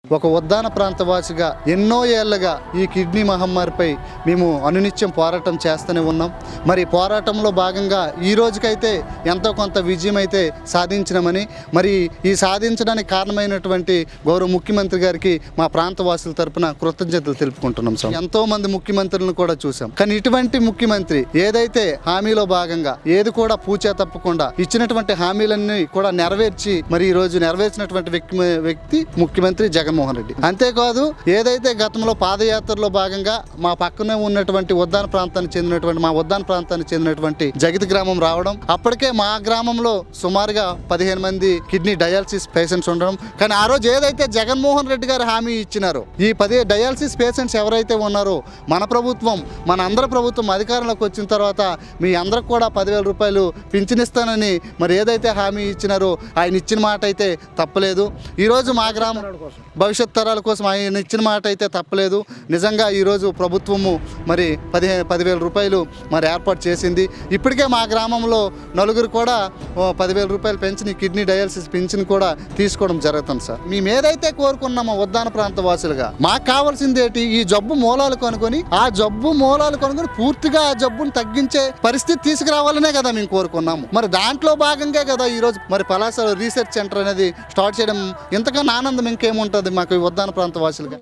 ఒక ఉద్దాన ప్రాంతవాసిగా ఎన్నో ఏళ్లుగా ఈ కిడ్నీ మహమ్మారిపై మేము అనునిత్యం పోరాటం చేస్తూనే ఉన్నాం. మరి పోరాటంలో భాగంగా ఈ రోజుకైతే ఎంతో కొంత విజయం అయితే సాధించినామని, మరి ఈ సాధించడానికి కారణమైనటువంటి గౌరవ ముఖ్యమంత్రి గారికి మా ప్రాంతవాసుల తరపున కృతజ్ఞతలు తెలుపుకుంటున్నాం. సార్, ఎంతో మంది ముఖ్యమంత్రులను కూడా చూసాం, కానీ ఇటువంటి ముఖ్యమంత్రి ఏదైతే హామీలో భాగంగా ఏది కూడా పూచే తప్పకుండా ఇచ్చినటువంటి హామీలన్నీ కూడా నెరవేర్చి మరి ఈ రోజు నెరవేర్చినటువంటి వ్యక్తి ముఖ్యమంత్రి జగన్మోహన్ రెడ్డి. అంతేకాదు, ఏదైతే గతంలో పాదయాత్రలో భాగంగా మా పక్కనే ఉన్నటువంటి ఉద్దాన ప్రాంతానికి చెందినటువంటి జగితి గ్రామం రావడం, అప్పటికే మా గ్రామంలో సుమారుగా 15 మంది కిడ్నీ డయాలసిస్ పేషెంట్స్ ఉండడం, కానీ ఆ రోజు ఏదైతే జగన్మోహన్ రెడ్డి గారు హామీ ఇచ్చినారో ఈ 10 డయాలసిస్ పేషెంట్స్ ఎవరైతే ఉన్నారో మన అందరి ప్రభుత్వం అధికారంలోకి వచ్చిన తర్వాత మీ అందరికి కూడా 10,000 రూపాయలు పింఛనిస్తానని మరి ఏదైతే హామీ ఇచ్చినారో ఆయన ఇచ్చిన మాట అయితే తప్పలేదు. ఈరోజు మా గ్రామం భవిష్యత్ తరాల కోసం ఆయన ఇచ్చిన మాట అయితే తప్పలేదు. నిజంగా ఈరోజు ప్రభుత్వము మరి 10,000 రూపాయలు మరి ఏర్పాటు చేసింది. ఇప్పటికే మా గ్రామంలో నలుగురు కూడా 10,000 రూపాయలు పెంచి కిడ్నీ డయాలసిస్ పింఛన్ కూడా తీసుకోవడం జరుగుతుంది. సార్, మేము ఏదైతే కోరుకున్నామో ఉద్దాన ప్రాంత వాసులుగా మాకు కావాల్సింది ఏంటి? ఈ జబ్బు మూలాలు కనుకొని పూర్తిగా ఆ జబ్బును తగ్గించే పరిస్థితి తీసుకురావాలనే కదా మేము కోరుకున్నాము. మరి దాంట్లో భాగంగా కదా ఈరోజు మరి పలాస రీసెర్చ్ సెంటర్ అనేది స్టార్ట్ చేయడం. ఇంతకన్నా ఆనందం ఇంకేముంటుంది మాకు ఈ ఉద్దాన ప్రాంత వాసులుగా?